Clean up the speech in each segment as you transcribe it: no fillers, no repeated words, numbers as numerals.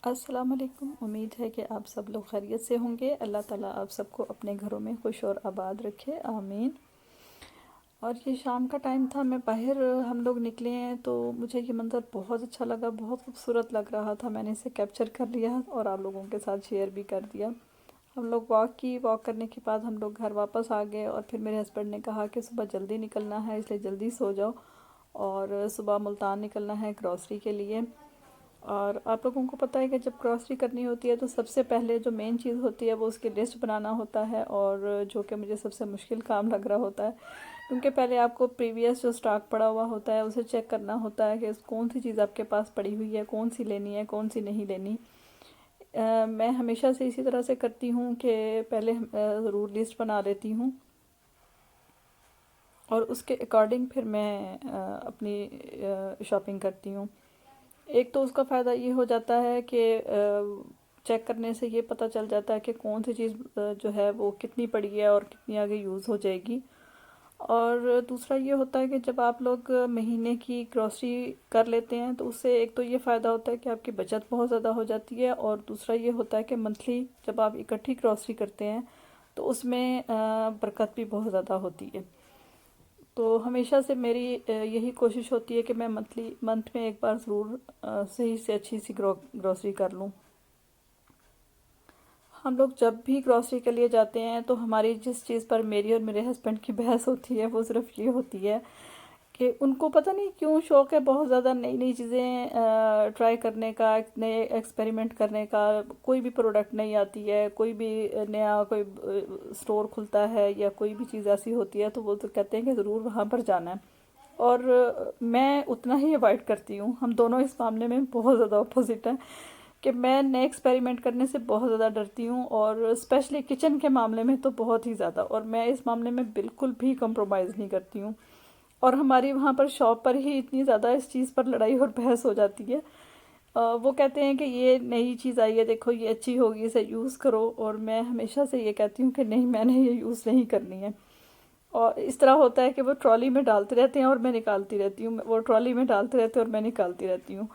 अस्सलाम वालेकुम। उम्मीद है कि आप सब लोग खैरियत से होंगे। अल्लाह ताला आप सबको अपने घरों में खुश और आबाद रखे, आमीन। और ये शाम का टाइम था, मैं बाहर हम लोग निकले हैं तो मुझे ये मंज़र बहुत अच्छा लगा, बहुत खूबसूरत लग रहा था। मैंने इसे कैप्चर कर लिया और आप लोगों के साथ शेयर भी कर दिया। हम लोग वॉक करने के बाद हम लोग घर वापस आ गए और फिर मेरे हस्बैंड ने कहा कि सुबह जल्दी निकलना है, इसलिए जल्दी सो जाओ और सुबह मुल्तान निकलना है ग्रॉसरी के लिए। और आप लोगों को पता है कि जब ग्रॉसरी करनी होती है तो सबसे पहले जो मेन चीज़ होती है वो उसकी लिस्ट बनाना होता है, और जो कि मुझे सबसे मुश्किल काम लग रहा होता है, क्योंकि पहले आपको प्रीवियस जो स्टॉक पड़ा हुआ होता है उसे चेक करना होता है कि कौन सी चीज़ आपके पास पड़ी हुई है, कौन सी लेनी है, कौन सी नहीं लेनी। मैं हमेशा से इसी तरह से करती हूँ कि पहले ज़रूर लिस्ट बना लेती हूँ और उसके अकॉर्डिंग फिर मैं अपनी शॉपिंग करती हूँ। एक तो उसका फ़ायदा ये हो जाता है कि चेक करने से ये पता चल जाता है कि कौन सी चीज़ जो है वो कितनी पड़ी है और कितनी आगे यूज़ हो जाएगी। और दूसरा ये होता है कि जब आप लोग महीने की ग्रॉसरी कर लेते हैं तो उससे एक तो ये फ़ायदा होता है कि आपकी बचत बहुत ज़्यादा हो जाती है, और दूसरा ये होता है कि मंथली जब आप इकट्ठी ग्रॉसरी करते हैं तो उसमें बरकत भी बहुत ज़्यादा होती है। तो हमेशा से मेरी यही कोशिश होती है कि मैं मंथ में एक बार ज़रूर सही से अच्छी सी ग्रॉसरी कर लूँ। हम लोग जब भी ग्रॉसरी के लिए जाते हैं तो हमारी जिस चीज़ पर मेरी और मेरे हस्बैंड की बहस होती है वो सिर्फ ये होती है कि उनको पता नहीं क्यों शौक़ है बहुत ज़्यादा नई नई चीज़ें ट्राई करने का, नए एक्सपेरिमेंट करने का। कोई भी प्रोडक्ट नहीं आती है, कोई भी नया कोई स्टोर खुलता है या कोई भी चीज़ ऐसी होती है तो वो तो कहते हैं कि ज़रूर वहाँ पर जाना है। और मैं उतना ही अवॉइड करती हूँ। हम दोनों इस मामले में बहुत ज़्यादा अपोजिट हैं कि मैं नए एक्सपेरिमेंट करने से बहुत ज़्यादा डरती हूँ, और स्पेशली किचन के मामले में तो बहुत ही ज़्यादा। और मैं इस मामले में बिल्कुल भी कंप्रोमाइज़ नहीं करती हूँ। और हमारी वहाँ पर शॉप पर ही इतनी ज़्यादा इस चीज़ पर लड़ाई और बहस हो जाती है। वो कहते हैं कि ये नई चीज़ आई है, देखो ये अच्छी होगी, इसे यूज़ करो, और मैं हमेशा से ये कहती हूँ कि नहीं, मैंने ये यूज़ नहीं करनी है। और इस तरह होता है कि वो ट्रॉली में डालते रहते हैं और मैं निकालती रहती हूँ, वो ट्रॉली में डालते रहते हैं और मैं निकालती रहती हूँ।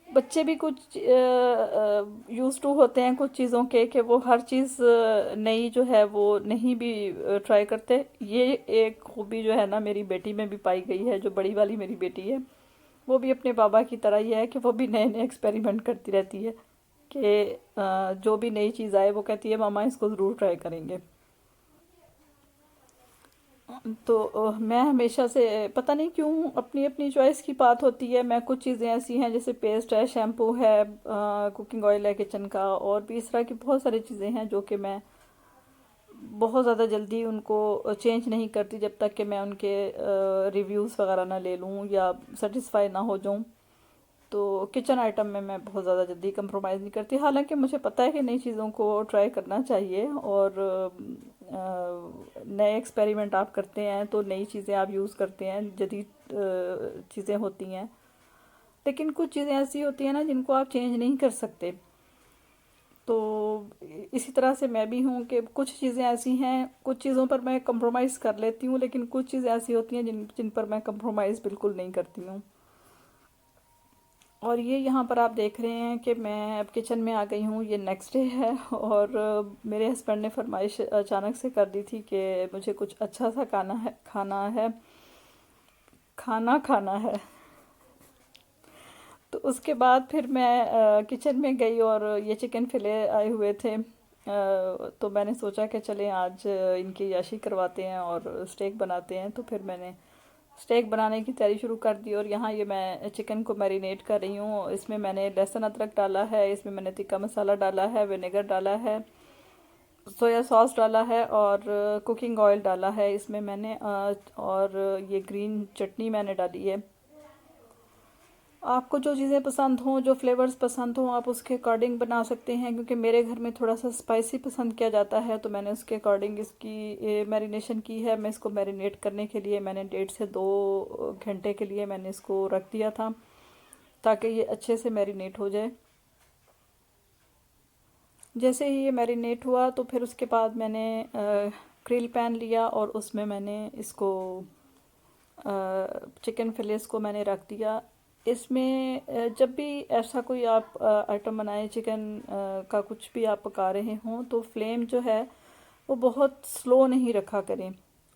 बच्चे भी कुछ यूज़ टू होते हैं कुछ चीज़ों के कि वो हर चीज़ नई जो है वो नहीं भी ट्राई करते। ये एक खूबी जो है ना मेरी बेटी में भी पाई गई है, जो बड़ी वाली मेरी बेटी है वो भी अपने बाबा की तरह ही है कि वो भी नए नए एक्सपेरिमेंट करती रहती है कि जो भी नई चीज़ आए वो कहती है मामा इसको ज़रूर ट्राई करेंगे। तो मैं हमेशा से पता नहीं क्यों अपनी अपनी चॉइस की बात होती है। मैं कुछ चीज़ें ऐसी हैं जैसे पेस्ट है, शैम्पू है, कुकिंग ऑयल है किचन का, और भी इस तरह की बहुत सारी चीज़ें हैं जो कि मैं बहुत ज़्यादा जल्दी उनको चेंज नहीं करती जब तक कि मैं उनके रिव्यूज़ वगैरह ना ले लूँ या सेटिस्फाई ना हो जाऊँ। तो किचन आइटम में मैं बहुत ज़्यादा जल्दी कंप्रोमाइज़ नहीं करती, हालांकि मुझे पता है कि नई चीज़ों को ट्राई करना चाहिए। और नए एक्सपेरिमेंट आप करते हैं तो नई चीज़ें आप यूज़ करते हैं, जदीद चीज़ें होती हैं। लेकिन कुछ चीज़ें ऐसी होती हैं ना जिनको आप चेंज नहीं कर सकते। तो इसी तरह से मैं भी हूँ कि कुछ चीज़ें ऐसी हैं, कुछ चीज़ों पर मैं कंप्रोमाइज़ कर लेती हूँ, लेकिन कुछ चीज़ें ऐसी होती हैं जिन जिन पर मैं कंप्रोमाइज़ बिल्कुल नहीं करती हूँ। और ये यहाँ पर आप देख रहे हैं कि मैं अब किचन में आ गई हूँ, ये नेक्स्ट डे है। और मेरे हस्बैंड ने फरमाइश अचानक से कर दी थी कि मुझे कुछ अच्छा सा खाना खाना है। तो उसके बाद फिर मैं किचन में गई और ये चिकन फिले आए हुए थे। तो मैंने सोचा कि चलें आज इनकी याशी करवाते हैं और स्टेक बनाते हैं। तो फिर मैंने स्टेक बनाने की तैयारी शुरू कर दी, और यहाँ ये मैं चिकन को मैरिनेट कर रही हूँ। इसमें मैंने लहसुन अदरक डाला है, इसमें मैंने तिक्का मसाला डाला है, विनेगर डाला है, सोया सॉस डाला है, और कुकिंग ऑयल डाला है इसमें मैंने, और ये ग्रीन चटनी मैंने डाली है। आपको जो चीज़ें पसंद हों, जो फ्लेवर्स पसंद हों, आप उसके अकॉर्डिंग बना सकते हैं, क्योंकि मेरे घर में थोड़ा सा स्पाइसी पसंद किया जाता है तो मैंने उसके अकॉर्डिंग इसकी मैरिनेशन की है। मैं इसको मैरिनेट करने के लिए मैंने 1.5 से 2 घंटे के लिए मैंने इसको रख दिया था ताकि ये अच्छे से मैरिनेट हो जाए। जैसे ही ये मैरिनेट हुआ तो फिर उसके बाद मैंने ग्रिल पैन लिया और उसमें मैंने इसको चिकन फिलेस को मैंने रख दिया। इसमें जब भी ऐसा कोई आप आइटम बनाएं, चिकन का कुछ भी आप पका रहे हों, तो फ्लेम जो है वो बहुत स्लो नहीं रखा करें।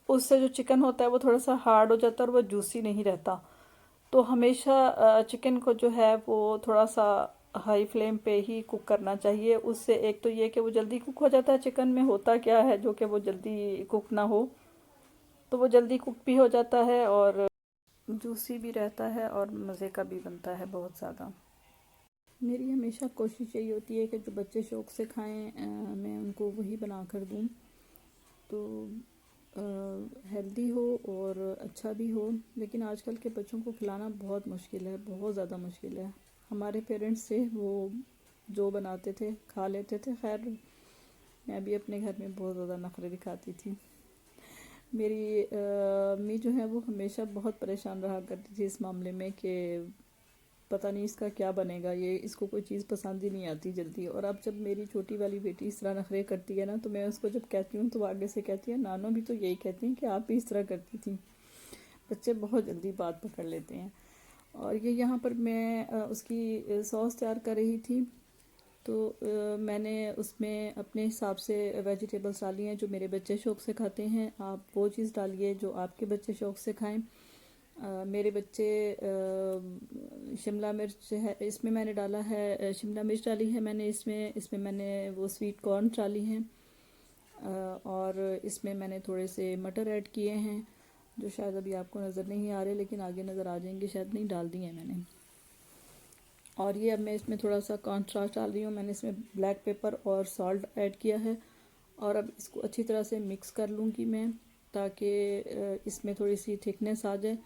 उससे जो चिकन होता है वो थोड़ा सा हार्ड हो जाता है और वो जूसी नहीं रहता। तो हमेशा चिकन को जो है वो थोड़ा सा हाई फ्लेम पे ही कुक करना चाहिए। उससे एक तो ये कि वो जल्दी कुक हो जाता है। चिकन में होता क्या है जो कि वो जल्दी कुक ना हो, तो वो जल्दी कुक भी हो जाता है और जूसी भी रहता है और मज़े का भी बनता है बहुत ज़्यादा। मेरी हमेशा कोशिश यही होती है कि जो बच्चे शौक़ से खाएं, मैं उनको वही बना कर दूं, तो हेल्दी हो और अच्छा भी हो। लेकिन आजकल के बच्चों को खिलाना बहुत मुश्किल है, बहुत ज़्यादा मुश्किल है। हमारे पेरेंट्स से वो जो बनाते थे खा लेते थे। खैर, मैं भी अपने घर में बहुत ज़्यादा नखरे दिखाती थी। मेरी अम्मी जो है वो हमेशा बहुत परेशान रहा करती थी इस मामले में कि पता नहीं इसका क्या बनेगा, ये इसको कोई चीज़ पसंद ही नहीं आती जल्दी। और अब जब मेरी छोटी वाली बेटी इस तरह नखरे करती है ना, तो मैं उसको जब कहती हूँ तो आगे से कहती है, नानो भी तो यही कहती हैं कि आप भी इस तरह करती थी। बच्चे बहुत जल्दी बात पकड़ लेते हैं। और ये यहाँ पर मैं उसकी सॉस तैयार कर रही थी, तो मैंने उसमें अपने हिसाब से वेजिटेबल्स डाली हैं जो मेरे बच्चे शौक़ से खाते हैं। आप वो चीज़ डालिए जो आपके बच्चे शौक़ से खाएं। मेरे बच्चे शिमला मिर्च है इसमें मैंने डाला है, शिमला मिर्च डाली है मैंने इसमें मैंने वो स्वीट कॉर्न डाली हैं, और इसमें मैंने थोड़े से मटर ऐड किए हैं जो शायद अभी आपको नज़र नहीं आ रहे, लेकिन आगे नज़र आ जाएंगे, शायद नहीं डाल दिए हैं मैंने। और ये अब मैं इसमें थोड़ा सा कॉर्नस्टार्च डाल रही हूँ। मैंने इसमें ब्लैक पेपर और सॉल्ट ऐड किया है, और अब इसको अच्छी तरह से मिक्स कर लूँगी मैं, ताकि इसमें थोड़ी सी थिकनेस आ जाए,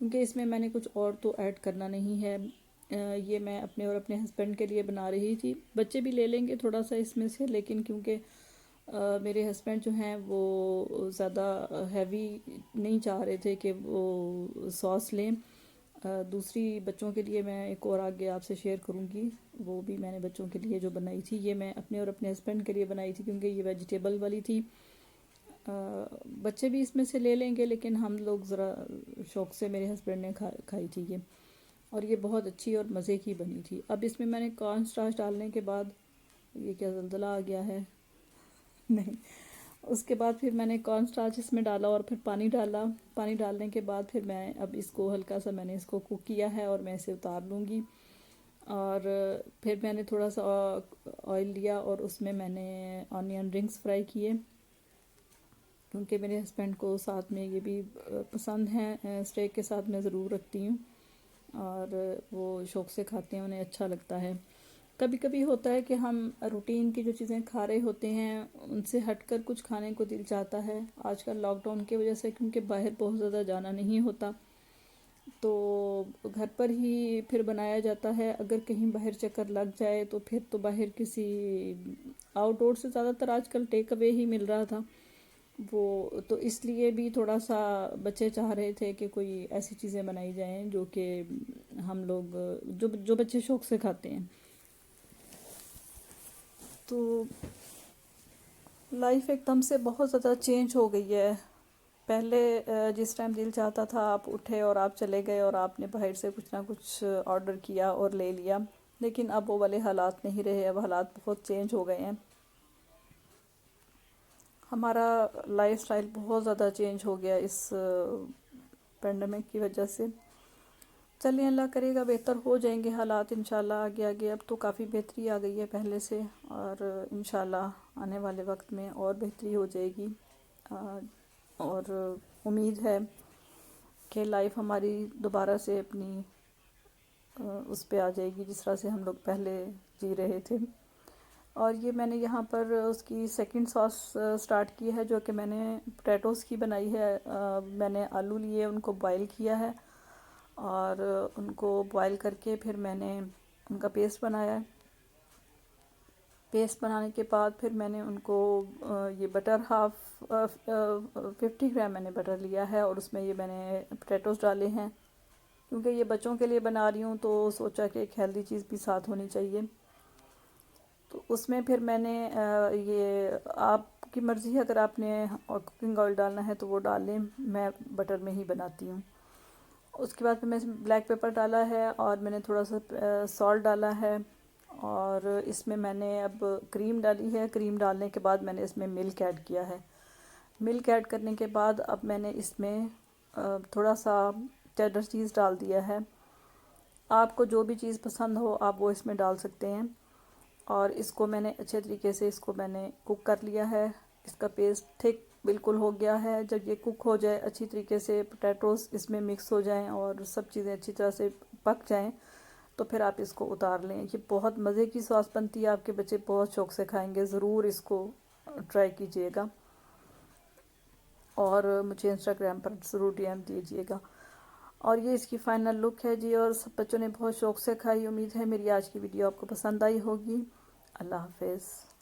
क्योंकि इसमें मैंने कुछ और तो ऐड करना नहीं है। ये मैं अपने और अपने हस्बैंड के लिए बना रही थी। बच्चे भी ले लेंगे थोड़ा सा इसमें से, लेकिन क्योंकि मेरे हस्बैंड जो हैं वो ज़्यादा हैवी नहीं चाह रहे थे कि वो सॉस लें। दूसरी बच्चों के लिए मैं एक और आगे आपसे शेयर करूँगी, वो भी मैंने बच्चों के लिए जो बनाई थी, ये मैं अपने और अपने हस्बैंड के लिए बनाई थी क्योंकि ये वेजिटेबल वाली थी। बच्चे भी इसमें से ले लेंगे, लेकिन हम लोग ज़रा शौक़ से मेरे हस्बैंड ने खाई थी ये, और ये बहुत अच्छी और मज़े की बनी थी। अब इसमें मैंने कॉर्न स्टार्च डालने के बाद, ये क्या ज़लज़ला आ गया है नहीं, उसके बाद फिर मैंने कॉर्न स्टार्च इसमें डाला और फिर पानी डाला। पानी डालने के बाद फिर मैं अब इसको हल्का सा मैंने इसको कुक किया है और मैं इसे उतार लूँगी। और फिर मैंने थोड़ा सा ऑयल लिया और उसमें मैंने ऑनियन रिंग्स फ्राई किए, क्योंकि मेरे हस्बैंड को साथ में ये भी पसंद है, स्टेक के साथ मैं ज़रूर रखती हूँ और वो शौक़ से खाते हैं, उन्हें अच्छा लगता है। कभी कभी होता है कि हम रूटीन की जो चीज़ें खा रहे होते हैं उनसे हटकर कुछ खाने को दिल चाहता है। आजकल लॉकडाउन की वजह से क्योंकि बाहर बहुत ज़्यादा जाना नहीं होता, तो घर पर ही फिर बनाया जाता है। अगर कहीं बाहर चक्कर लग जाए तो फिर तो बाहर किसी आउटडोर से ज़्यादातर आजकल टेक अवे ही मिल रहा था वो, तो इसलिए भी थोड़ा सा बच्चे चाह रहे थे कि कोई ऐसी चीज़ें बनाई जाएं जो कि हम लोग जो जो बच्चे शौक़ से खाते हैं। तो लाइफ एकदम से बहुत ज़्यादा चेंज हो गई है। पहले जिस टाइम दिल चाहता था आप उठे और आप चले गए और आपने बाहर से कुछ ना कुछ ऑर्डर किया और ले लिया, लेकिन अब वो वाले हालात नहीं रहे। अब हालात बहुत चेंज हो गए हैं। हमारा लाइफस्टाइल बहुत ज़्यादा चेंज हो गया इस पेंडेमिक की वजह से। चलिए, अल्लाह करेगा बेहतर हो जाएंगे हालात इंशाल्लाह आगे आगे। अब तो काफ़ी बेहतरी आ गई है पहले से, और इंशाल्लाह आने वाले वक्त में और बेहतरी हो जाएगी। और उम्मीद है कि लाइफ हमारी दोबारा से अपनी उस पे आ जाएगी जिस तरह से हम लोग पहले जी रहे थे। और ये मैंने यहाँ पर उसकी सेकंड सॉस स्टार्ट की है, जो कि मैंने पोटैटोज़ की बनाई है। मैंने आलू लिए, उनको बॉईल किया है, और उनको बॉईल करके फिर मैंने उनका पेस्ट बनाया है। पेस्ट बनाने के बाद फिर मैंने उनको ये बटर 50 ग्राम मैंने बटर लिया है, और उसमें ये मैंने पोटैटोज़ डाले हैं। क्योंकि ये बच्चों के लिए बना रही हूँ तो सोचा कि एक हेल्दी चीज़ भी साथ होनी चाहिए। तो उसमें फिर मैंने ये आपकी मर्ज़ी है, अगर आपने कुकिंग ऑयल डालना है तो वो डाल लें, मैं बटर में ही बनाती हूँ। उसके बाद फिर मैं ब्लैक पेपर डाला है और मैंने थोड़ा सा सॉल्ट डाला है। और इसमें मैंने अब क्रीम डाली है। क्रीम डालने के बाद मैंने इसमें मिल्क ऐड किया है। मिल्क ऐड करने के बाद अब मैंने इसमें थोड़ा सा चेडर चीज़ डाल दिया है। आपको जो भी चीज़ पसंद हो आप वो इसमें डाल सकते हैं। और इसको मैंने अच्छे तरीके से इसको मैंने कुक कर लिया है। इसका पेस्ट थिक बिल्कुल हो गया है। जब ये कुक हो जाए अच्छी तरीके से, पोटैटोज़ इसमें मिक्स हो जाएं और सब चीज़ें अच्छी तरह से पक जाएं, तो फिर आप इसको उतार लें। ये बहुत मज़े की सॉस बनती है, आपके बच्चे बहुत शौक से खाएंगे। ज़रूर इसको ट्राई कीजिएगा और मुझे इंस्टाग्राम पर ज़रूर डीएम दीजिएगा। और ये इसकी फ़ाइनल लुक है जी, और सब बच्चों ने बहुत शौक से खाई। उम्मीद है मेरी आज की वीडियो आपको पसंद आई होगी। अल्लाह हाफिज़।